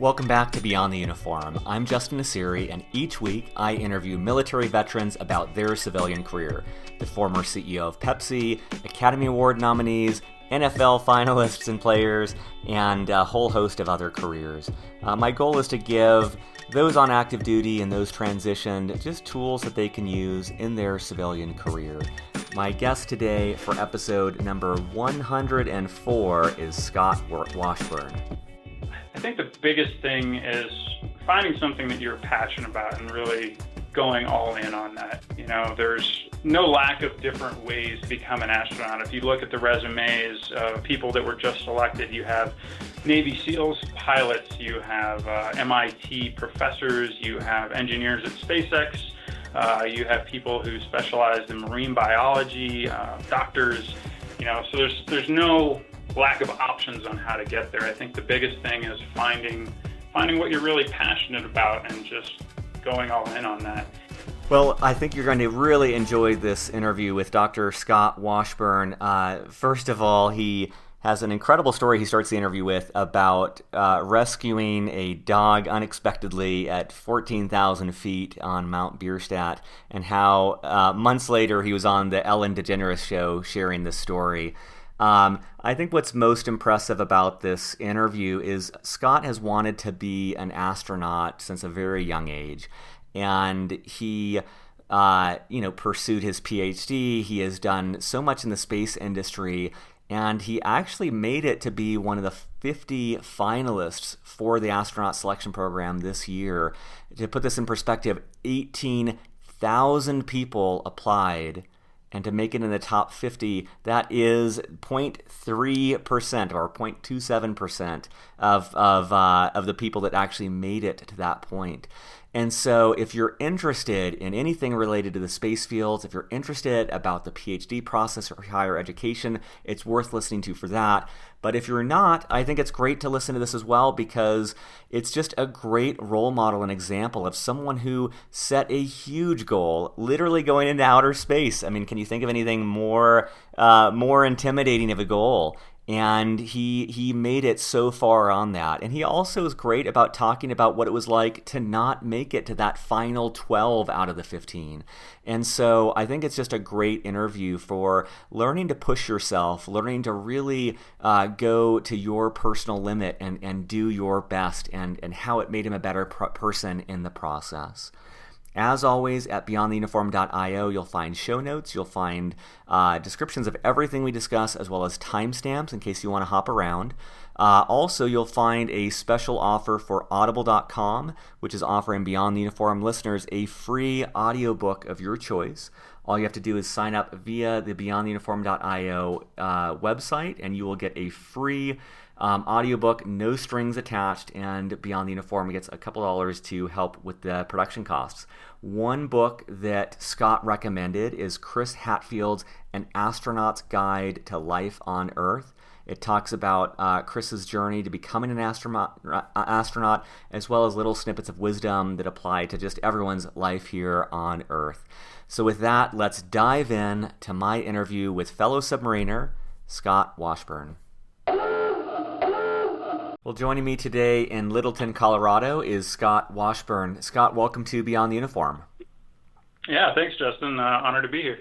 Welcome back to Beyond the Uniform. I'm Justin Nassiri, and each week I interview military veterans about their civilian career. The former CEO of Pepsi, Academy Award nominees, NFL finalists and players, and a whole host of other careers. My goal is to give those on active duty and those transitioned just tools that they can use in their civilian career. My guest today for episode number 104 is Scott Washburn. I think the biggest thing is finding something that you're passionate about and really going all in on that. You know, there's no lack of different ways to become an astronaut. If you look at the resumes of people that were just selected, you have Navy SEALs pilots, you have MIT professors, you have engineers at SpaceX, you have people who specialize in marine biology, doctors, you know, so there's no lack of options on how to get there. I think the biggest thing is finding what you're really passionate about and just going all in on that. Well, I think you're going to really enjoy this interview with Dr. Scott Washburn. First of all, he has an incredible story he starts the interview with about rescuing a dog unexpectedly at 14,000 feet on Mount Bierstadt, and how months later he was on the Ellen DeGeneres show sharing this story. I think what's most impressive about this interview is Scott has wanted to be an astronaut since a very young age, and he pursued his PhD. He has done so much in the space industry, and he actually made it to be one of the 50 finalists for the astronaut selection program this year. To put this in perspective, 18,000 people applied, and to make it in the top 50, that is 0.3% or 0.27% of the people that actually made it to that point. And so if you're interested in anything related to the space fields, if you're interested about the PhD process or higher education, it's worth listening to for that. But if you're not, I think it's great to listen to this as well, because it's just a great role model and example of someone who set a huge goal, literally going into outer space. I mean, can you think of anything more intimidating of a goal? And he made it so far on that. And he also is great about talking about what it was like to not make it to that final 12 out of the 15. And so I think it's just a great interview for learning to push yourself, learning to really go to your personal limit and do your best, and how it made him a better person in the process. As always, at beyondtheuniform.io, you'll find show notes, you'll find descriptions of everything we discuss, as well as timestamps in case you want to hop around. Also, you'll find a special offer for audible.com, which is offering Beyond the Uniform listeners a free audiobook of your choice. All you have to do is sign up via the beyondtheuniform.io website, and you will get a free audiobook, no strings attached, and Beyond the Uniform gets a couple dollars to help with the production costs. One book that Scott recommended is Chris Hadfield's An Astronaut's Guide to Life on Earth. It talks about Chris's journey to becoming an astronaut, as well as little snippets of wisdom that apply to just everyone's life here on Earth. So with that, let's dive in to my interview with fellow submariner Scott Washburn. Well, joining me today in Littleton, Colorado is Scott Washburn. Scott, welcome to Beyond the Uniform. Yeah, thanks, Justin. Honored to be here.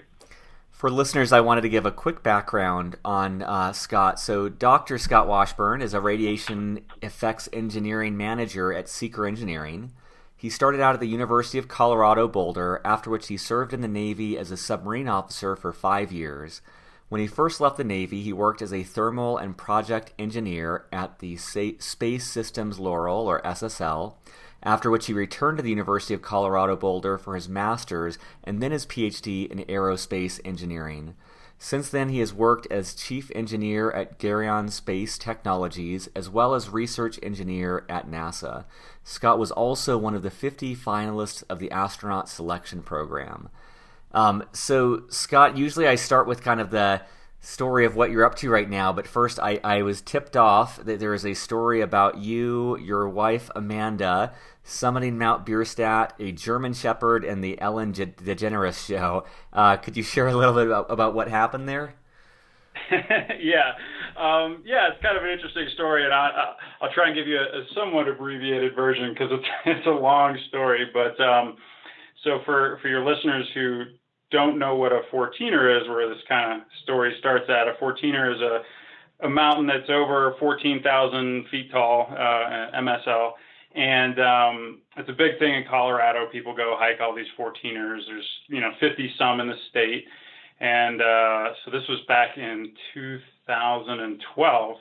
For listeners, I wanted to give a quick background on Scott. So Dr. Scott Washburn is a radiation effects engineering manager at SEAKR Engineering. He started out at the University of Colorado Boulder, after which he served in the Navy as a submarine officer for 5 years. When he first left the Navy, he worked as a thermal and project engineer at the Space Systems Loral, or SSL, after which he returned to the University of Colorado Boulder for his master's and then his PhD in Aerospace Engineering. Since then, he has worked as chief engineer at Geryon Space Technologies, as well as research engineer at NASA. Scott was also one of the 50 finalists of the astronaut selection program. So, Scott, usually I start with kind of the story of what you're up to right now, but first I was tipped off that there is a story about you, your wife Amanda, summiting Mount Bierstadt, a German Shepherd, and the Ellen DeGeneres show. Could you share a little bit about what happened there? Yeah. Yeah, it's kind of an interesting story, and I'll try and give you a somewhat abbreviated version because it's a long story. But so for your listeners who don't know what a 14er is, where this kind of story starts at, a 14er is a mountain that's over 14,000 feet tall, MSL. And it's a big thing in Colorado. People go hike all these 14ers. There's 50 some in the state. And so this was back in 2012.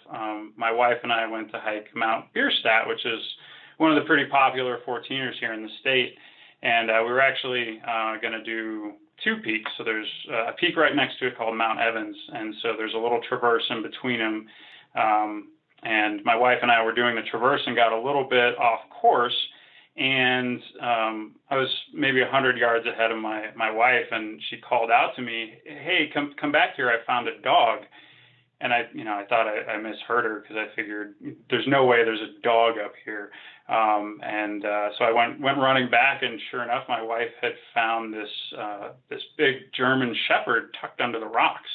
My wife and I went to hike Mount Bierstadt, which is one of the pretty popular 14ers here in the state. And we were actually going to do two peaks. So there's a peak right next to it called Mount Evans. And so there's a little traverse in between them. And my wife and I were doing the traverse and got a little bit off course. And I was maybe 100 yards ahead of my wife, and she called out to me, "Hey, come back here! I found a dog." And I thought I misheard her because I figured there's no way there's a dog up here. So I went running back, and sure enough, my wife had found this big German Shepherd tucked under the rocks.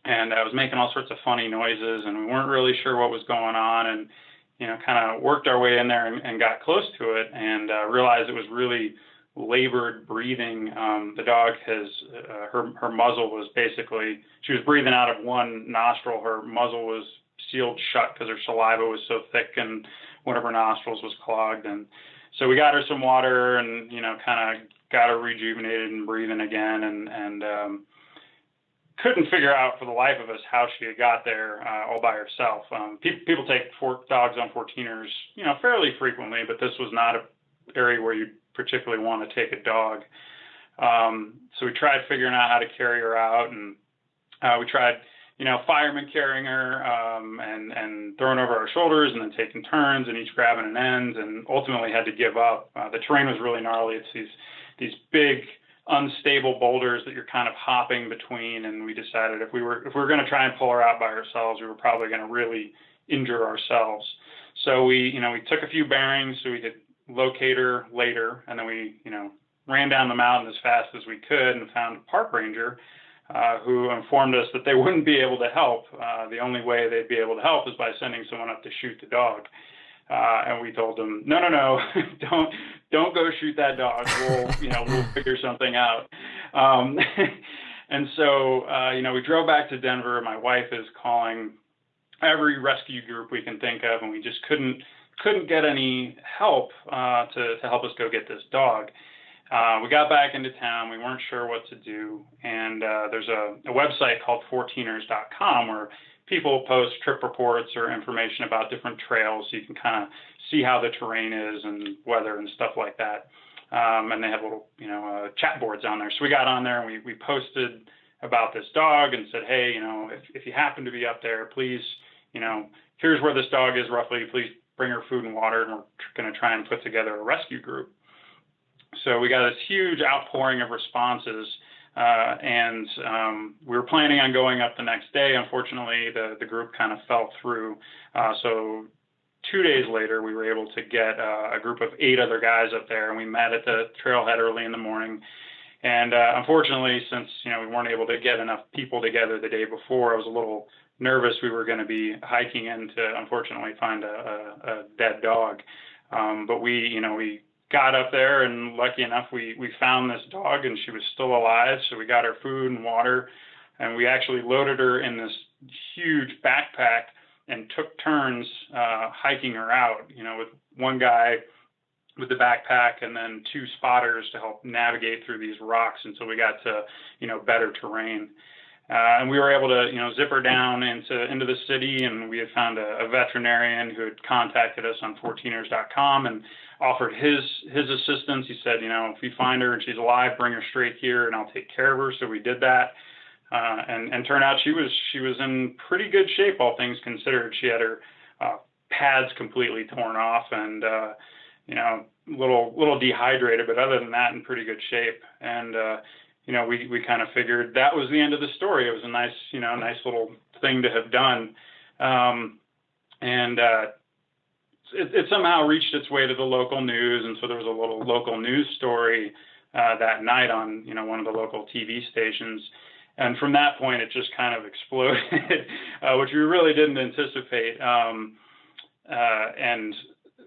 And I was making all sorts of funny noises, and we weren't really sure what was going on, and kind of worked our way in there and got close to it, and realized it was really labored breathing. The dog has her muzzle was basically, she was breathing out of one nostril. Her muzzle was sealed shut because her saliva was so thick, and one of her nostrils was clogged. And so we got her some water, and kind of got her rejuvenated and breathing again, and couldn't figure out for the life of us how she had got there all by herself. People take dogs on 14ers, fairly frequently, but this was not an area where you particularly want to take a dog. So we tried figuring out how to carry her out, and we tried, firemen carrying her and throwing over our shoulders, and then taking turns and each grabbing an end, and ultimately had to give up. The terrain was really gnarly. It's these big, unstable boulders that you're kind of hopping between, and we decided if we were going to try and pull her out by ourselves, we were probably going to really injure ourselves. So we took a few bearings so we could locate her later, and then we ran down the mountain as fast as we could and found a park ranger who informed us that they wouldn't be able to help. The only way they'd be able to help is by sending someone up to shoot the dog. And we told them, no, don't go shoot that dog. We'll figure something out. And so, we drove back to Denver. My wife is calling every rescue group we can think of, and we just couldn't get any help to help us go get this dog. We got back into town. We weren't sure what to do. And there's a website called 14ers.com where people post trip reports or information about different trails, so you can kind of see how the terrain is and weather and stuff like that. And they have little, chat boards on there. So we got on there and we posted about this dog and said, hey, if you happen to be up there, please, here's where this dog is roughly. Please bring her food and water, and we're going to try and put together a rescue group. So we got this huge outpouring of responses. And we were planning on going up the next day. Unfortunately, the group kind of fell through. So 2 days later, we were able to get a group of 8 other guys up there, and we met at the trailhead early in the morning. And unfortunately, since we weren't able to get enough people together the day before, I was a little nervous we were going to be hiking in to unfortunately find a dead dog. But we got up there, and lucky enough, we found this dog, and she was still alive. So we got her food and water, and we actually loaded her in this huge backpack and took turns hiking her out, with one guy with the backpack and then 2 spotters to help navigate through these rocks until we got to, better terrain. And we were able to, zip her down into the city, and we had found a veterinarian who had contacted us on 14ers.com and offered his assistance. He said, if you find her and she's alive, bring her straight here and I'll take care of her. So we did that. And turned out she was in pretty good shape, all things considered. She had her pads completely torn off and, little dehydrated, but other than that, in pretty good shape. And, we kind of figured that was the end of the story. It was a nice little thing to have done. It somehow reached its way to the local news, and so there was a little local news story that night on one of the local TV stations. And from that point, it just kind of exploded, which we really didn't anticipate. And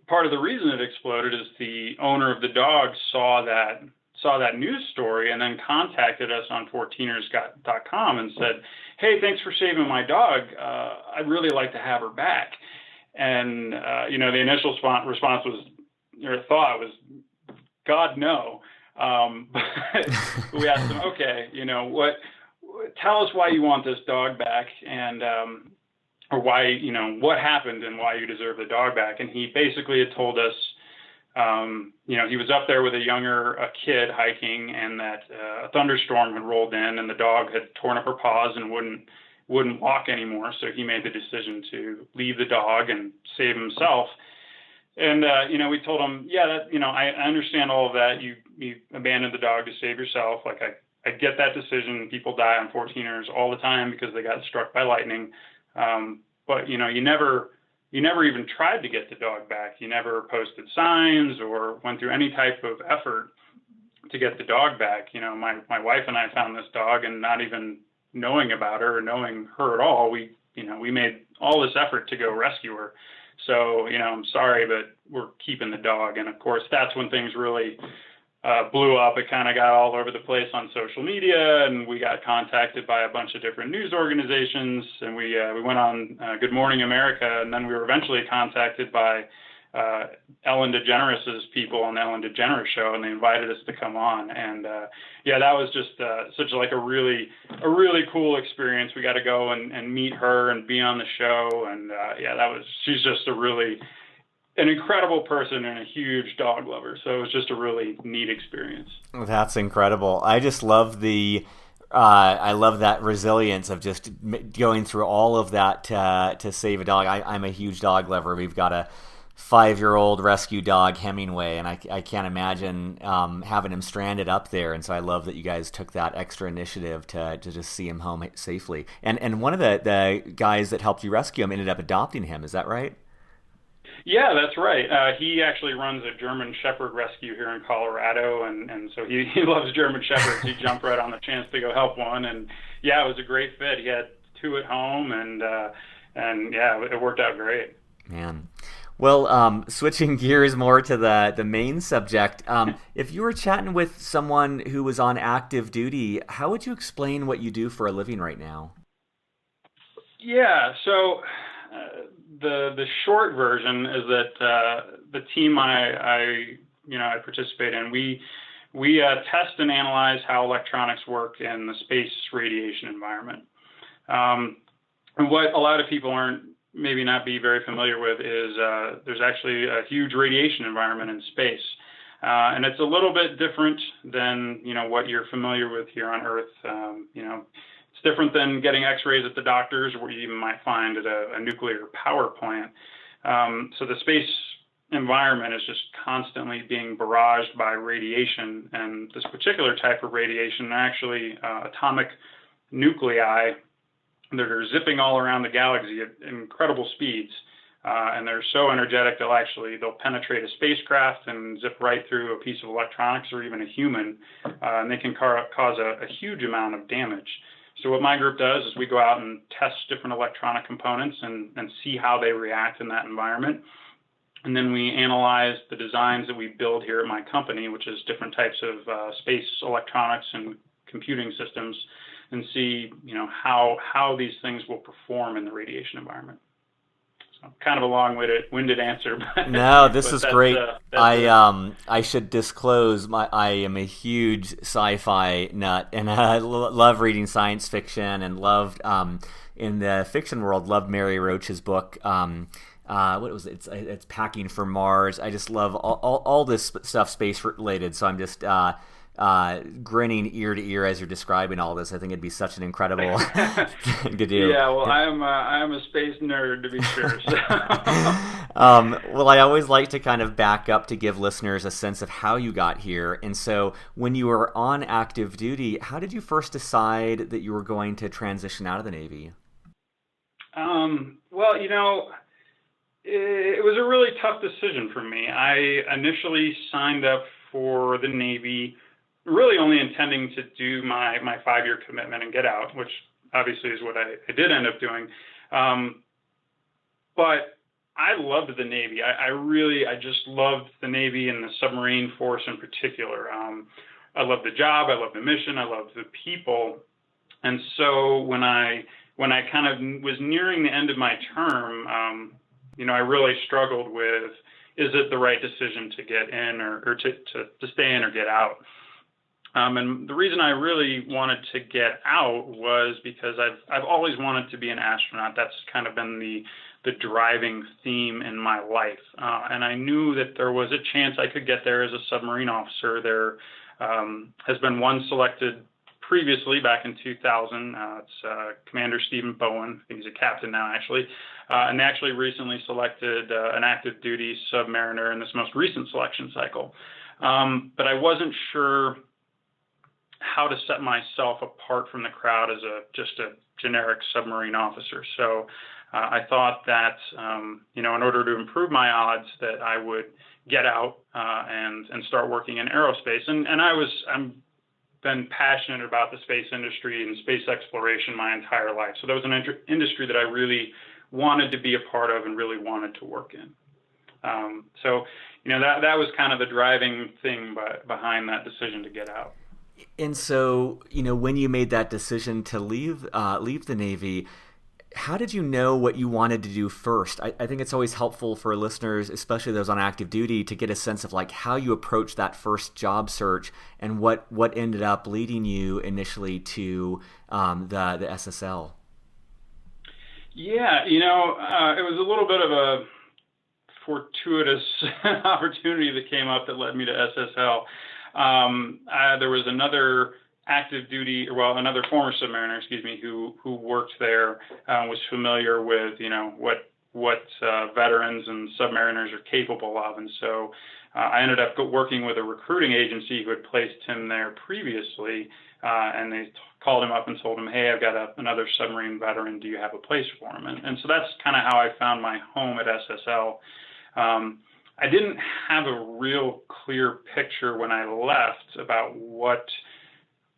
part of the reason it exploded is the owner of the dog saw that news story and then contacted us on 14ers.com and said, "Hey, thanks for saving my dog. I'd really like to have her back." And the initial response was, or thought was, "God, no." But we asked him, "Okay, tell us why you want this dog back, and or why, what happened and why you deserve the dog back." And he basically had told us, he was up there with a kid hiking, and that a thunderstorm had rolled in, and the dog had torn up her paws and wouldn't walk anymore. So he made the decision to leave the dog and save himself. And we told him, "Yeah, I understand all of that. You abandoned the dog to save yourself. Like I get that decision. People die on 14ers all the time because they got struck by lightning. But you never even tried to get the dog back. You never posted signs or went through any type of effort to get the dog back. My wife and I found this dog, and not even knowing about her or knowing her at all, we made all this effort to go rescue her. So, I'm sorry, but we're keeping the dog." And of course, that's when things really blew up. It kind of got all over the place on social media, and we got contacted by a bunch of different news organizations, and we went on Good Morning America, and then we were eventually contacted by Ellen DeGeneres' people on the Ellen DeGeneres show, and they invited us to come on. And that was just such like a really cool experience. We got to go and meet her and be on the show, and she's just an incredible person and a huge dog lover. So it was just a really neat experience. That's incredible. I just love I love that resilience of just going through all of that to save a dog. I'm a huge dog lover. We've got a 5-year-old rescue dog, Hemingway, and I can't imagine having him stranded up there. And so I love that you guys took that extra initiative to just see him home safely. And one of the guys that helped you rescue him ended up adopting him. Is that right? Yeah, that's right. He actually runs a German Shepherd rescue here in Colorado, and so he loves German Shepherds. He jumped right on the chance to go help one, and it was a great fit. He had 2 at home, and it worked out great. Man. Well, switching gears more to the main subject, if you were chatting with someone who was on active duty, how would you explain what you do for a living right now? Yeah, so the short version is that the team I participate in, we test and analyze how electronics work in the space radiation environment. And what a lot of people maybe not be very familiar with is there's actually a huge radiation environment in space. And it's a little bit different than, what you're familiar with here on Earth. It's different than getting x-rays at the doctor's, or you even might find at a nuclear power plant. So the space environment is just constantly being barraged by radiation. And this particular type of radiation, actually atomic nuclei that are zipping all around the galaxy at incredible speeds. And they're so energetic they'll penetrate a spacecraft and zip right through a piece of electronics or even a human, and they can cause a huge amount of damage. So what my group does is we go out and test different electronic components and see how they react in that environment. And then we analyze the designs that we build here at my company, which is different types of space electronics and computing systems, and see, how these things will perform in the radiation environment. So kind of a long-winded answer. But, no, this is great. I should disclose I am a huge sci-fi nut, and I love reading science fiction, and loved in the fiction world, loved Mary Roach's book. What was it? It's Packing for Mars. I just love all this stuff space related. So I'm just grinning ear to ear as you're describing all this. I think it'd be such an incredible thing to do. Yeah, well, I'm a space nerd, to be sure. So. Well, I always like to kind of back up to give listeners a sense of how you got here. And so when you were on active duty, how did you first decide that you were going to transition out of the Navy? Well, it was a really tough decision for me. I initially signed up for the Navy really only intending to do my 5-year commitment and get out, which obviously is what I did end up doing. But I loved the Navy. I just loved the Navy and the submarine force in particular. I loved the job, I loved the mission, I loved the people. And so when I kind of was nearing the end of my term, I really struggled with, is it the right decision to get in or to stay in or get out? And the reason I really wanted to get out was because I've always wanted to be an astronaut. That's kind of been the driving theme in my life. And I knew that there was a chance I could get there as a submarine officer. There has been one selected previously back in 2000. It's Commander Stephen Bowen. I think he's a captain now, actually. And they actually recently selected an active duty submariner in this most recent selection cycle. But I wasn't sure how to set myself apart from the crowd as just a generic submarine officer. So I thought that, in order to improve my odds, that I would get out and start working in aerospace. And I'm been passionate about the space industry and space exploration my entire life. So that was an industry that I really wanted to be a part of and really wanted to work in. That was kind of the driving thing behind that decision to get out. And so, when you made that decision to leave the Navy, how did you know what you wanted to do first? I think it's always helpful for listeners, especially those on active duty, to get a sense of like how you approach that first job search and what ended up leading you initially to the SSL. Yeah, it was a little bit of a fortuitous opportunity that came up that led me to SSL. There was another another former submariner, who worked there, was familiar with, what veterans and submariners are capable of. And so I ended up working with a recruiting agency who had placed him there previously, and they called him up and told him, hey, I've got another submarine veteran. Do you have a place for him? And so that's kind of how I found my home at SSL. I didn't have a real clear picture when I left about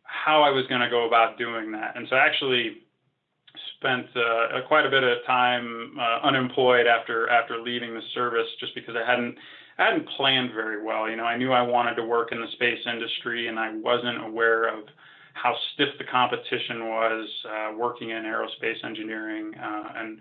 how I was going to go about doing that. And so I actually spent quite a bit of time unemployed after leaving the service, just because I hadn't planned very well. I knew I wanted to work in the space industry, and I wasn't aware of how stiff the competition was working in aerospace engineering, and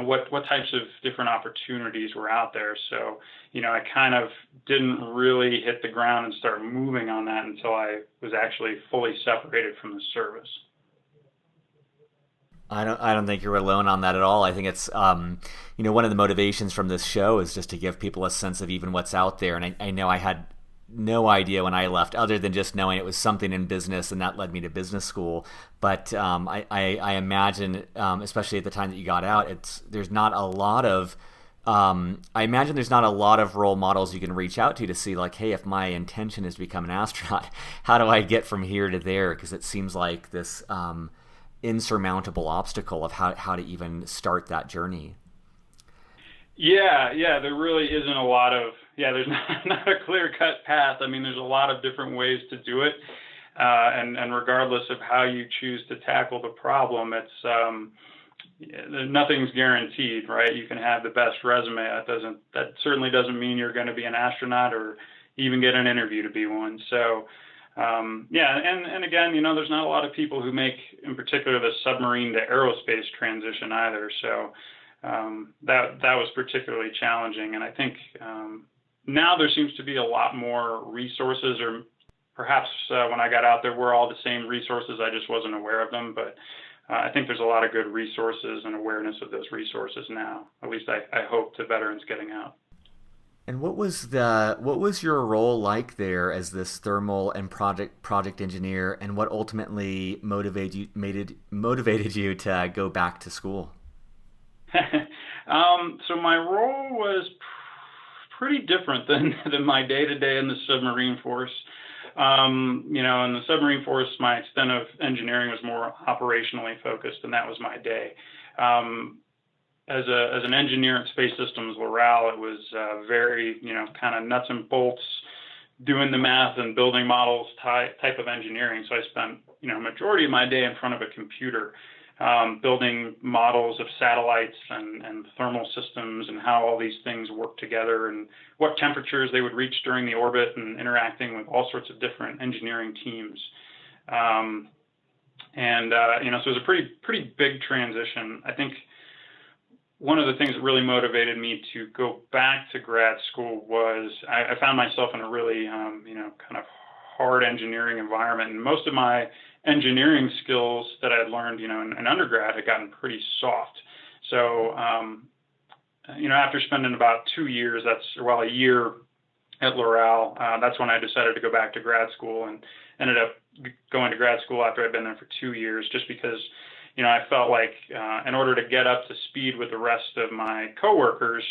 what types of different opportunities were out there. So I kind of didn't really hit the ground and start moving on that until I was actually fully separated from the service. I don't think you're alone on that at all. I think it's one of the motivations from this show is just to give people a sense of even what's out there. And I know I had no idea when I left, other than just knowing it was something in business, and that led me to business school. But I imagine, especially at the time that you got out, there's not a lot of role models you can reach out to see like, hey, if my intention is to become an astronaut, how do I get from here to there? Because it seems like this insurmountable obstacle of how to even start that journey. Yeah, there really isn't a lot of, there's not a clear-cut path. I mean, there's a lot of different ways to do it, and regardless of how you choose to tackle the problem, nothing's guaranteed, right? You can have the best resume. That certainly doesn't mean you're going to be an astronaut or even get an interview to be one. So, and again, there's not a lot of people who make, in particular, the submarine to aerospace transition either. So that was particularly challenging. And I think now there seems to be a lot more resources, or perhaps when I got out there were all the same resources. I just wasn't aware of them. But I think there's a lot of good resources and awareness of those resources now. At least I hope, to veterans getting out. And what was your role like there as this thermal and project engineer, and what ultimately motivated you to go back to school? So my role was pretty different than my day-to-day in the submarine force. In the submarine force, my extent of engineering was more operationally focused, and that was my day. As an engineer at Space Systems Loral, it was very, kind of nuts and bolts, doing the math and building models type of engineering. So I spent, majority of my day in front of a computer, building models of satellites and thermal systems and how all these things work together and what temperatures they would reach during the orbit, and interacting with all sorts of different engineering teams. So it was a pretty big transition. I think one of the things that really motivated me to go back to grad school was I found myself in a really, kind of hard engineering environment. And most of my engineering skills that I had learned, in undergrad had gotten pretty soft. So, after spending about 2 years, a year at Loral, that's when I decided to go back to grad school, and ended up going to grad school after I'd been there for 2 years, just because I felt like in order to get up to speed with the rest of my coworkers,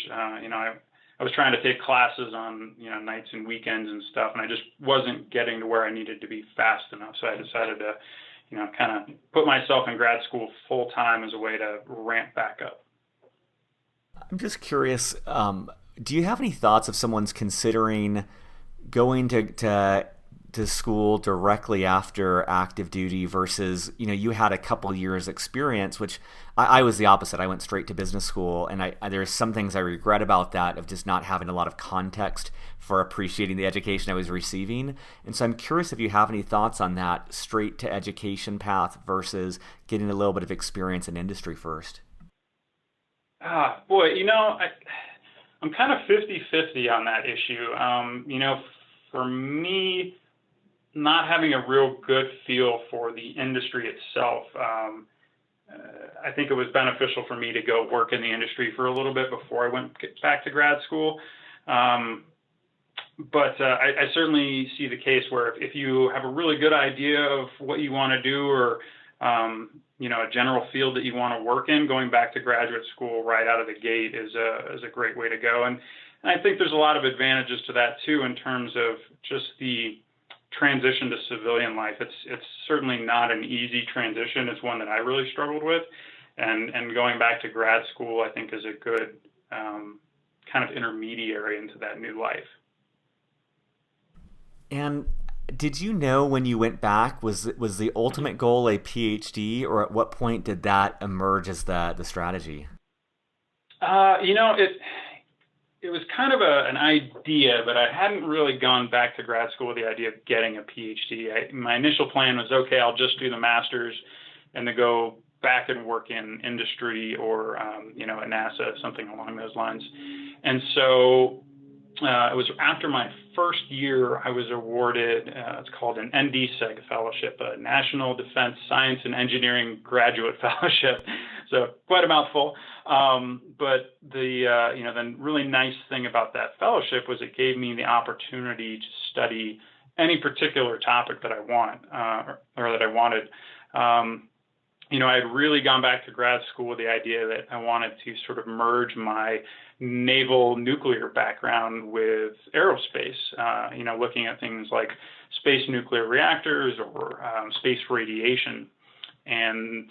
I was trying to take classes on nights and weekends and stuff, and I just wasn't getting to where I needed to be fast enough. So I decided to kind of put myself in grad school full time as a way to ramp back up. I'm just curious, do you have any thoughts if someone's considering going to school directly after active duty versus, you had a couple years experience, which I was the opposite. I went straight to business school, and there's some things I regret about that, of just not having a lot of context for appreciating the education I was receiving. And so I'm curious if you have any thoughts on that straight to education path versus getting a little bit of experience in industry first. Boy, I'm kind of 50-50 on that issue. For me, not having a real good feel for the industry itself, I think it was beneficial for me to go work in the industry for a little bit before I went back to grad school. But I certainly see the case where if you have a really good idea of what you want to do, or a general field that you want to work in, going back to graduate school right out of the gate is a great way to go. And I think there's a lot of advantages to that too, in terms of just the transition to civilian life. It's certainly not an easy transition. It's one that I really struggled with, and going back to grad school, I think, is a good kind of intermediary into that new life. And did you know when you went back, was the ultimate goal a PhD, or at what point did that emerge as the strategy? It was kind of an idea, but I hadn't really gone back to grad school with the idea of getting a PhD. My initial plan was, okay, I'll just do the master's and then go back and work in industry or, at NASA, something along those lines. And so it was after my first year, I was awarded, it's called an NDSEG fellowship, a National Defense Science and Engineering Graduate Fellowship. So quite a mouthful. But the really nice thing about that fellowship was it gave me the opportunity to study any particular topic that I want, or that I wanted. I had really gone back to grad school with the idea that I wanted to sort of merge my naval nuclear background with aerospace, looking at things like space nuclear reactors or space radiation. And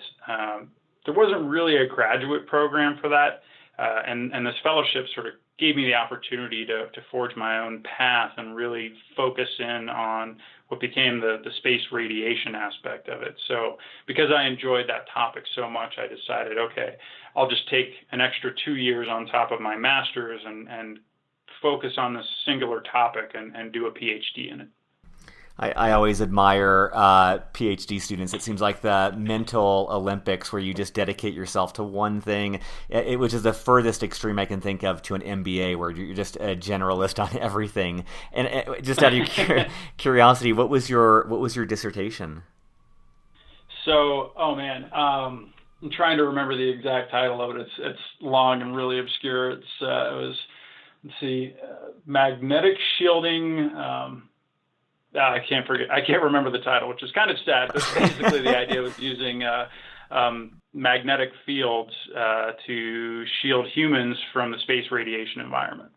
there wasn't really a graduate program for that. And this fellowship sort of gave me the opportunity to forge my own path and really focus in on what became the space radiation aspect of it. So because I enjoyed that topic so much, I decided, okay, I'll just take an extra 2 years on top of my master's and focus on this singular topic and do a PhD in it. I always admire PhD students. It seems like the mental Olympics where you just dedicate yourself to one thing, which is the furthest extreme I can think of to an MBA where you're just a generalist on everything. And just out of curiosity, what was your dissertation? So, I'm trying to remember the exact title of it. It's long and really obscure. It was, magnetic shielding. I can't remember the title, which is kind of sad, but basically the idea was using magnetic fields to shield humans from the space radiation environment.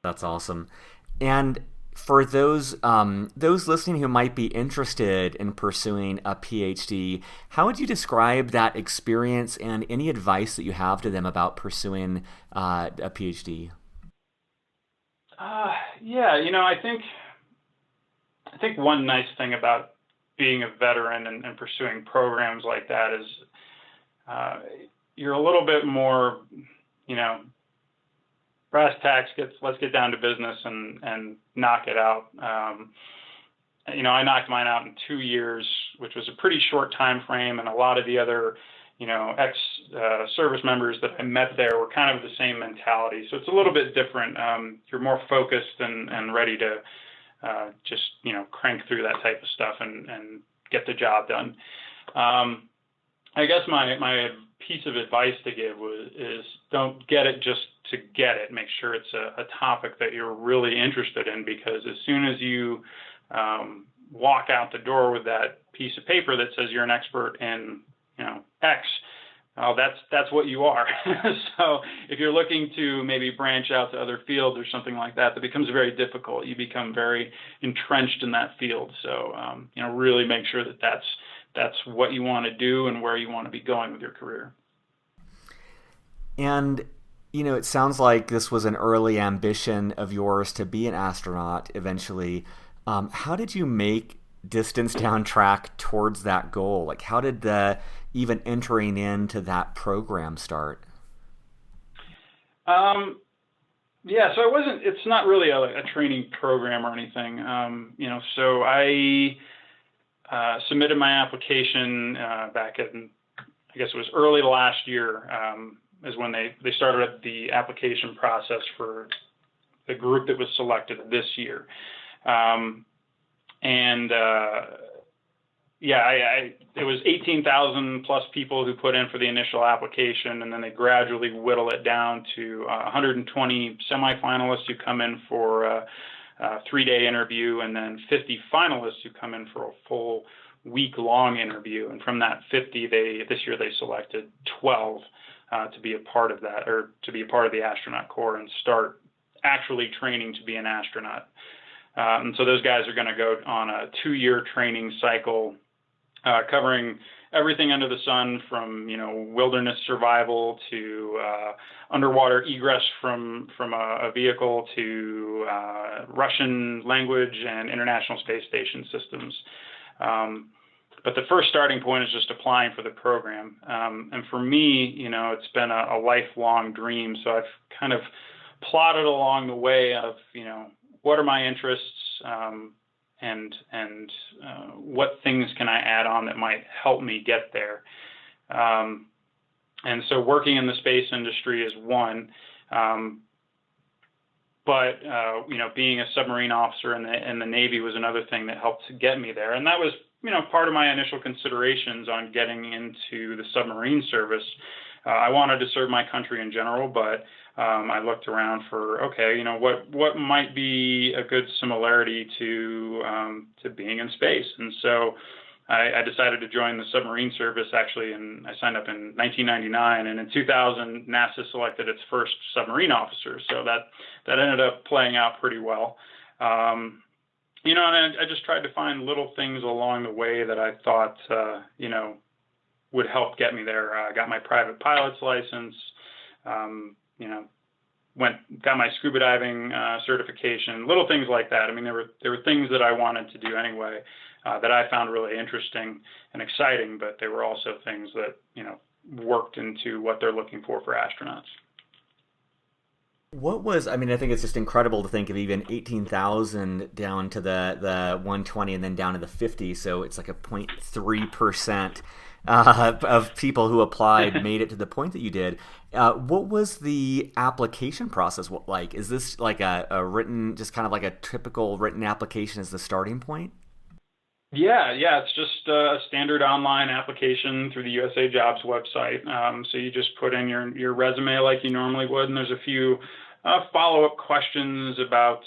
That's awesome. And for those listening who might be interested in pursuing a PhD, how would you describe that experience and any advice that you have to them about pursuing a PhD? Yeah, I think one nice thing about being a veteran and pursuing programs like that is you're a little bit more, brass tacks. Let's get down to business and knock it out. I knocked mine out in 2 years, which was a pretty short time frame, and a lot of the other, ex-service members that I met there were kind of the same mentality. So it's a little bit different. You're more focused and ready to just, crank through that type of stuff and get the job done. I guess my piece of advice to give is don't get it just to get it. Make sure it's a topic that you're really interested in, because as soon as you walk out the door with that piece of paper that says you're an expert in, X, that's what you are. So if you're looking to maybe branch out to other fields or something like that, that becomes very difficult. You become very entrenched in that field. So, really make sure that that's what you want to do and where you want to be going with your career. And, it sounds like this was an early ambition of yours to be an astronaut eventually. How did you make distance down track towards that goal? Like, how did even entering into that program start? Yeah, so it's not really a training program or anything. So I submitted my application back in, I guess it was early last year, is when they started the application process for the group that was selected this year. It was 18,000 plus people who put in for the initial application, and then they gradually whittle it down to 120 semifinalists who come in for a 3-day interview, and then 50 finalists who come in for a full week-long interview. And from that 50, this year they selected 12 to be a part of that, or to be a part of the astronaut corps and start actually training to be an astronaut. And so those guys are going to go on a 2-year training cycle, covering everything under the sun, from wilderness survival to underwater egress from a vehicle to Russian language and International Space Station systems. But the first starting point is just applying for the program. And for me, it's been a lifelong dream. So I've kind of plotted along the way of what are my interests, and what things can I add on that might help me get there. And so working in the space industry is one, but being a submarine officer in the Navy was another thing that helped to get me there. And that was part of my initial considerations on getting into the submarine service. I wanted to serve my country in general, but I looked around for, what might be a good similarity to being in space. And so I decided to join the submarine service, actually, and I signed up in 1999. And in 2000, NASA selected its first submarine officer. So that ended up playing out pretty well. And I just tried to find little things along the way that I thought, would help get me there. I got my private pilot's license, got my scuba diving certification, little things like that. I mean, there were things that I wanted to do anyway that I found really interesting and exciting, but they were also things that, worked into what they're looking for astronauts. I think it's just incredible to think of even 18,000 down to the 120 and then down to the 50. So it's like a 0.3% of people who applied made it to the point that you did. What was the application process like? Is this like a written, just kind of like a typical written application as the starting point? Yeah, it's just a standard online application through the USAJOBS website. So you just put in your resume like you normally would, and there's a few follow-up questions about,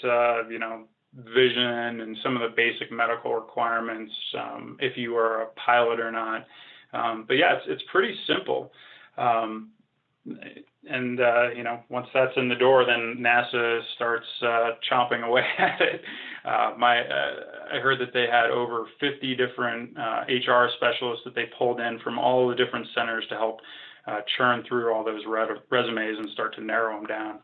vision and some of the basic medical requirements, if you are a pilot or not. But yeah, it's pretty simple. And once that's in the door, then NASA starts chomping away at it. I heard that they had over 50 different HR specialists that they pulled in from all the different centers to help churn through all those resumes and start to narrow them down.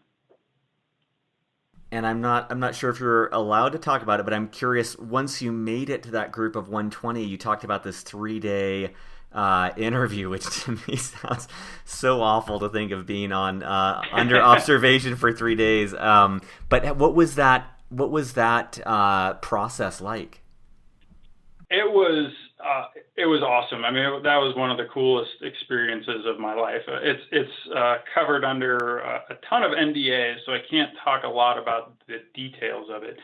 And I'm not sure if you're allowed to talk about it, but I'm curious. Once you made it to that group of 120, you talked about this 3 day interview, which to me sounds so awful to think of being on under observation for 3 days. But what was that? What was that process like? It was awesome. I mean, that was one of the coolest experiences of my life. It's covered under a ton of NDAs, so I can't talk a lot about the details of it.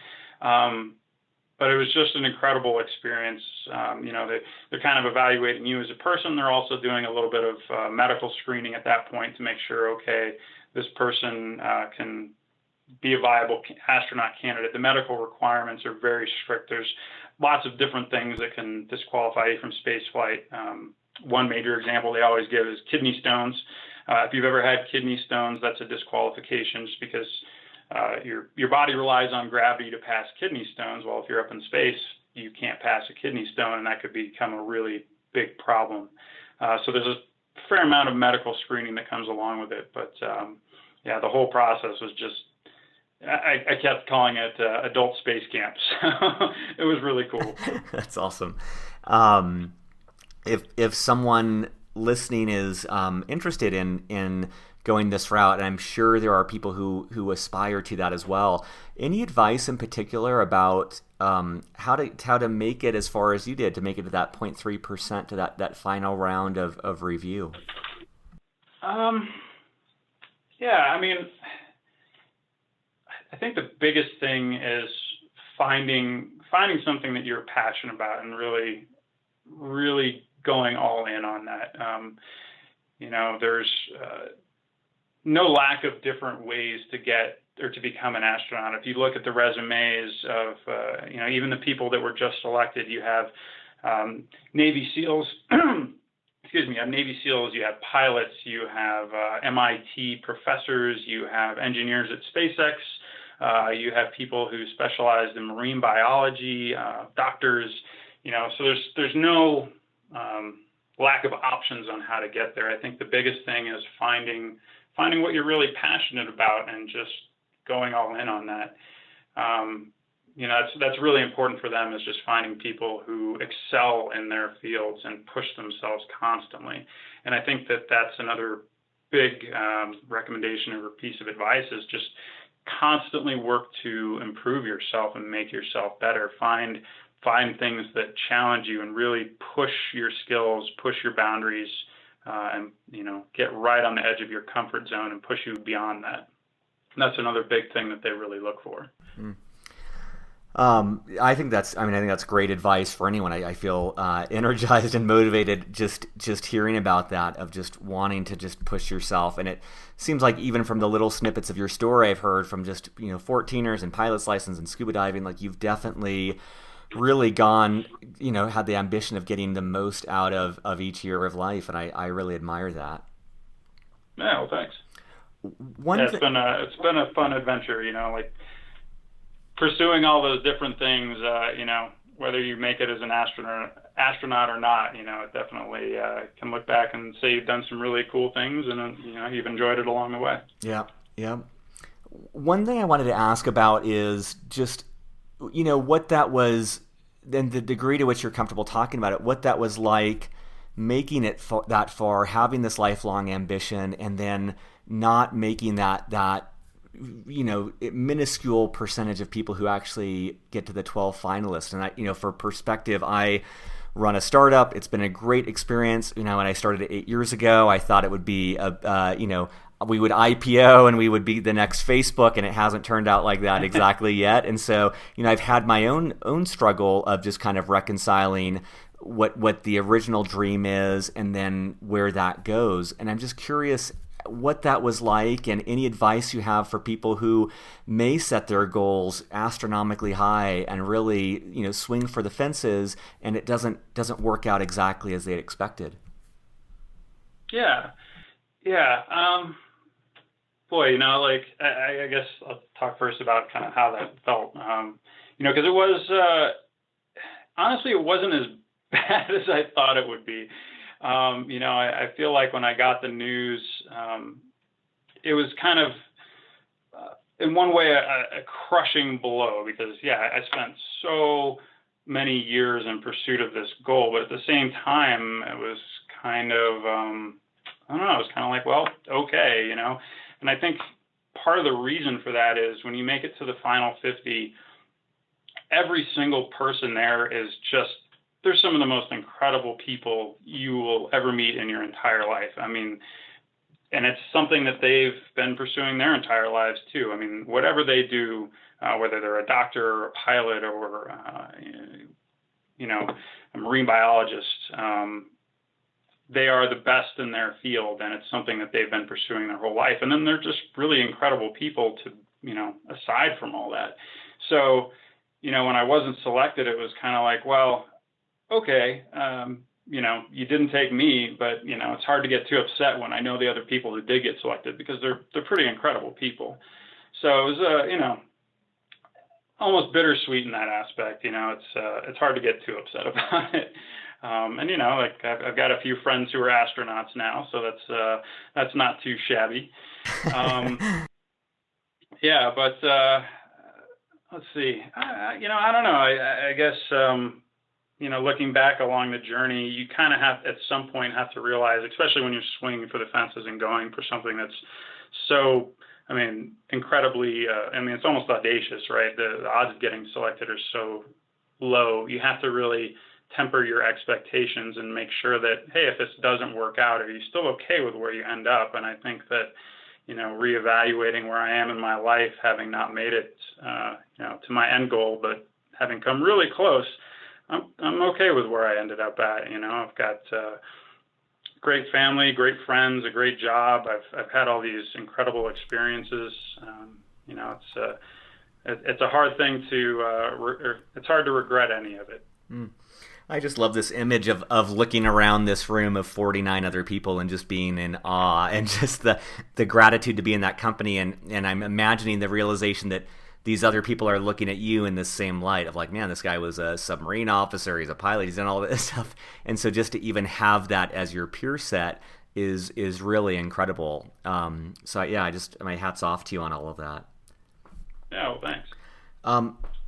But it was just an incredible experience. They're kind of evaluating you as a person. They're also doing a little bit of medical screening at that point to make sure, okay, this person can be a viable astronaut candidate. The medical requirements are very strict. There's lots of different things that can disqualify you from space flight. One major example they always give is kidney stones. If you've ever had kidney stones, that's a disqualification just because your body relies on gravity to pass kidney stones. Well, if you're up in space, you can't pass a kidney stone, and that could become a really big problem. So there's a fair amount of medical screening that comes along with it. But yeah, the whole process was just, I kept calling it adult space camp. So it was really cool. That's awesome. If someone listening is interested in going this route, and I'm sure there are people who aspire to that as well, any advice in particular about how to make it as far as you did, to make it to that 0.3%, to that final round of review? Yeah, I mean, I think the biggest thing is finding something that you're passionate about and really going all in on that. There's no lack of different ways to get or to become an astronaut. If you look at the resumes of even the people that were just selected, you have Navy SEALs. Excuse me, you have Navy SEALs, you have pilots, you have MIT professors, you have engineers at SpaceX. You have people who specialized in marine biology, doctors, so there's no lack of options on how to get there. I think the biggest thing is finding what you're really passionate about and just going all in on that. That's really important for them, is just finding people who excel in their fields and push themselves constantly. And I think that's another big recommendation or piece of advice, is just constantly work to improve yourself and make yourself better. Find things that challenge you and really push your skills, push your boundaries, and get right on the edge of your comfort zone and push you beyond that. And that's another big thing that they really look for. Mm. I think that's great advice for anyone. I feel energized and motivated just hearing about that, of just wanting to just push yourself. And it seems like even from the little snippets of your story I've heard from just 14ers and pilot's license and scuba diving, like you've definitely really gone, had the ambition of getting the most out of each year of life, and I really admire that. Yeah, well, thanks. It's been a fun adventure, like pursuing all those different things, whether you make it as an astronaut or not, it definitely can look back and say you've done some really cool things, and you've enjoyed it along the way. Yeah. One thing I wanted to ask about is just, what that was, and the degree to which you're comfortable talking about it, what that was like making it that far, having this lifelong ambition, and then not making that minuscule percentage of people who actually get to the 12 finalists. And for perspective, I run a startup. It's been a great experience. When I started it 8 years ago, I thought it would be we would IPO and we would be the next Facebook, and it hasn't turned out like that exactly yet. And so, I've had my own struggle of just kind of reconciling what the original dream is and then where that goes. And I'm just curious what that was like, and any advice you have for people who may set their goals astronomically high and really, swing for the fences, and it doesn't work out exactly as they expected. Yeah. Boy, I guess I'll talk first about kind of how that felt. Because it was, honestly, it wasn't as bad as I thought it would be. I feel like when I got the news, it was kind of in one way, a crushing blow because, yeah, I spent so many years in pursuit of this goal, but at the same time, it was kind of, I don't know, it was kind of like, well, okay, you know. And I think part of the reason for that is when you make it to the final 50, every single person there is just, they're some of the most incredible people you will ever meet in your entire life. I mean, and it's something that they've been pursuing their entire lives too. I mean, whatever they do, whether they're a doctor or a pilot or, you know, a marine biologist, they are the best in their field, and it's something that they've been pursuing their whole life. And then they're just really incredible people to, you know, aside from all that. So, you know, when I wasn't selected, it was kind of like, well, okay, you know, you didn't take me, but, you know, it's hard to get too upset when I know the other people who did get selected because they're pretty incredible people. So it was, you know, almost bittersweet in that aspect. You know, it's hard to get too upset about it. And, you know, like I've got a few friends who are astronauts now, so that's not too shabby. Yeah, but let's see. You know, I don't know. I guess, you know, looking back along the journey, you kind of have at some point have to realize, especially when you're swinging for the fences and going for something that's so, I mean, incredibly, I mean, it's almost audacious, right? The odds of getting selected are so low. You have to really temper your expectations and make sure that, hey, if this doesn't work out, are you still okay with where you end up? And I think that, you know, reevaluating where I am in my life, having not made it, you know, to my end goal, but having come really close, I'm okay with where I ended up at. You know, I've got great family, great friends, a great job. I've had all these incredible experiences. You know, it's a hard thing to it's hard to regret any of it. I just love this image of looking around this room of 49 other people and just being in awe and just the gratitude to be in that company. And I'm imagining the realization that these other people are looking at you in the same light of like, man, this guy was a submarine officer, he's a pilot, he's done all this stuff. And so just to even have that as your peer set is really incredible. So yeah, my hat's off to you on all of that. Yeah, well, thanks.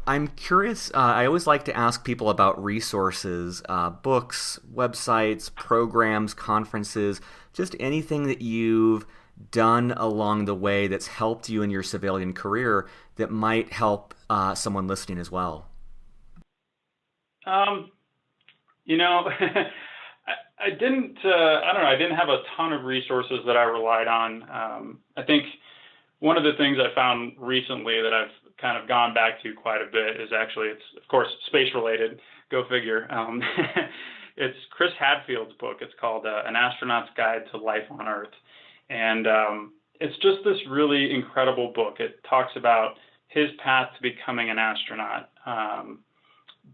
I'm curious, I always like to ask people about resources, books, websites, programs, conferences, just anything that you've done along the way that's helped you in your civilian career that might help someone listening as well. You know, I didn't have a ton of resources that I relied on. I think one of the things I found recently that I've kind of gone back to quite a bit is actually, it's of course space related, go figure. It's Chris Hadfield's book. It's called An Astronaut's Guide to Life on Earth. And it's just this really incredible book. It talks about his path to becoming an astronaut.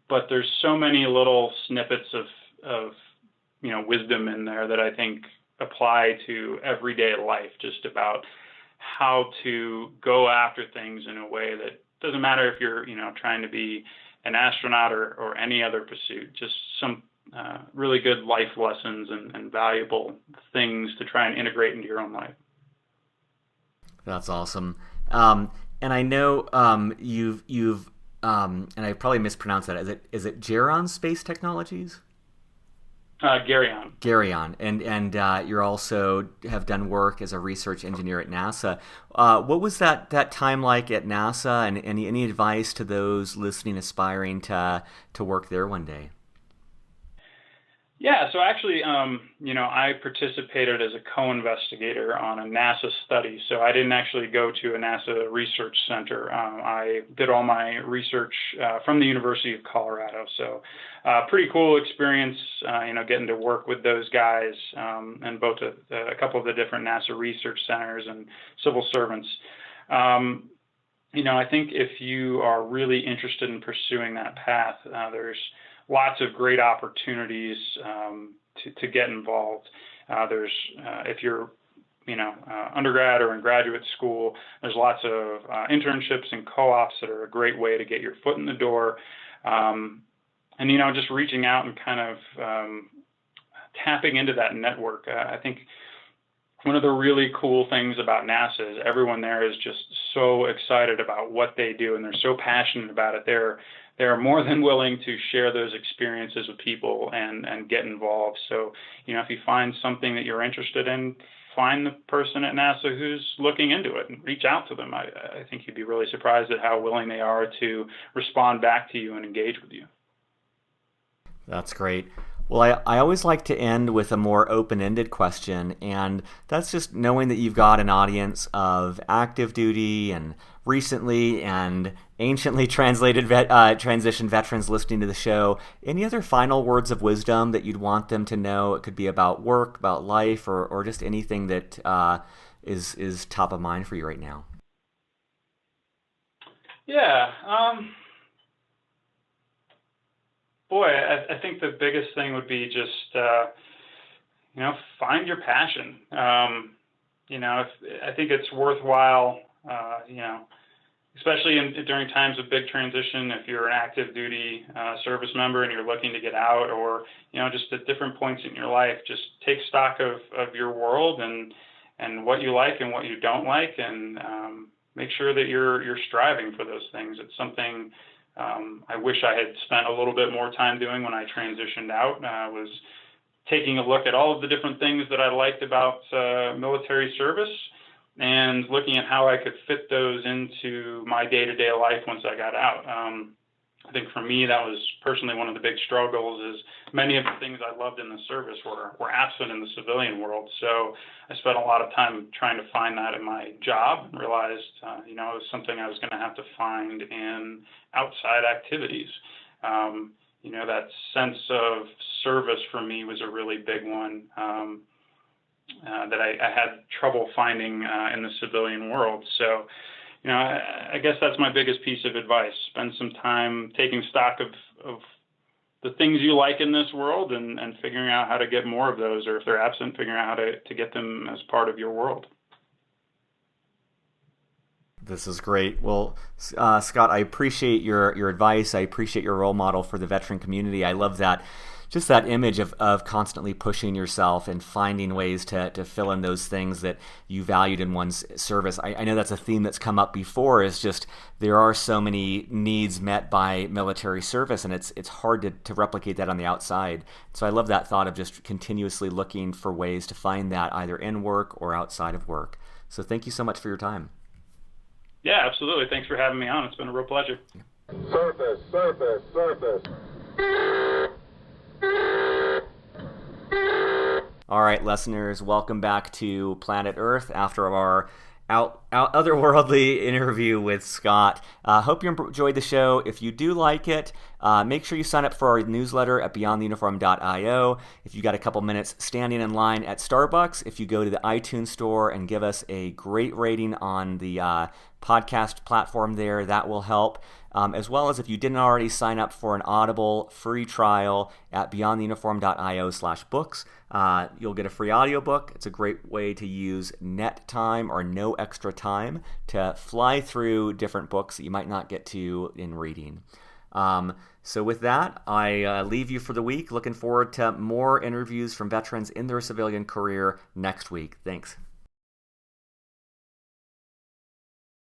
But there's so many little snippets of you know, wisdom in there that I think apply to everyday life, just about how to go after things in a way that doesn't matter if you're, you know, trying to be an astronaut or any other pursuit, just some really good life lessons and valuable things to try and integrate into your own life. That's awesome. And I know you've and I probably mispronounced that. Is it Geryon Space Technologies? Geryon. And you also have done work as a research engineer at NASA. What was that time like at NASA, and any advice to those listening aspiring to work there one day? Yeah, so actually, you know, I participated as a co-investigator on a NASA study. So I didn't actually go to a NASA research center. I did all my research from the University of Colorado. So pretty cool experience, you know, getting to work with those guys and both a couple of the different NASA research centers and civil servants. You know, I think if you are really interested in pursuing that path, there's lots of great opportunities to get involved. There's if you're, you know, undergrad or in graduate school, there's lots of internships and co-ops that are a great way to get your foot in the door. And, you know, just reaching out and kind of tapping into that network. I think one of the really cool things about NASA is everyone there is just so excited about what they do, and they're so passionate about it. They're more than willing to share those experiences with people and get involved. So, if you find something that you're interested in, find the person at NASA who's looking into it and reach out to them. I think you'd be really surprised at how willing they are to respond back to you and engage with you. That's great. Well, I always like to end with a more open-ended question, and that's just knowing that you've got an audience of active duty and recently and anciently transition veterans listening to the show. Any other final words of wisdom that you'd want them to know? It could be about work, about life, or just anything that is top of mind for you right now. Yeah. Boy, I think the biggest thing would be just, find your passion. I think it's worthwhile, especially during times of big transition, if you're an active duty service member and you're looking to get out, or, just at different points in your life, just take stock of your world and what you like and what you don't like, and make sure that you're striving for those things. It's something I wish I had spent a little bit more time doing when I transitioned out. Was taking a look at all of the different things that I liked about military service and looking at how I could fit those into my day-to-day life once I got out. I think for me, that was personally one of the big struggles, is many of the things I loved in the service were absent in the civilian world. So I spent a lot of time trying to find that in my job, and realized, it was something I was going to have to find in outside activities. That sense of service for me was a really big one that I had trouble finding in the civilian world. So, I guess that's my biggest piece of advice. Spend some time taking stock of the things you like in this world and figuring out how to get more of those, or if they're absent, figuring out how to get them as part of your world. This is great. Well, Scott, I appreciate your advice. I appreciate your role model for the veteran community. I love that. Just that image of constantly pushing yourself and finding ways to fill in those things that you valued in one's service. I know that's a theme that's come up before, is just there are so many needs met by military service, and it's hard to replicate that on the outside. So I love that thought of just continuously looking for ways to find that either in work or outside of work. So thank you so much for your time. Yeah, absolutely. Thanks for having me on. It's been a real pleasure. Surface. All right, listeners, welcome back to Planet Earth after our otherworldly interview with Scott. Hope you enjoyed the show. If you do like it, make sure you sign up for our newsletter at beyondtheuniform.io. If you got a couple minutes standing in line at Starbucks, if you go to the iTunes store and give us a great rating on the podcast platform there, that will help. As well as if you didn't already sign up for an Audible free trial at beyondtheuniform.io/books, you'll get a free audiobook. It's a great way to use net time or no extra time to fly through different books that you might not get to in reading. So with that, I leave you for the week. Looking forward to more interviews from veterans in their civilian career next week. Thanks.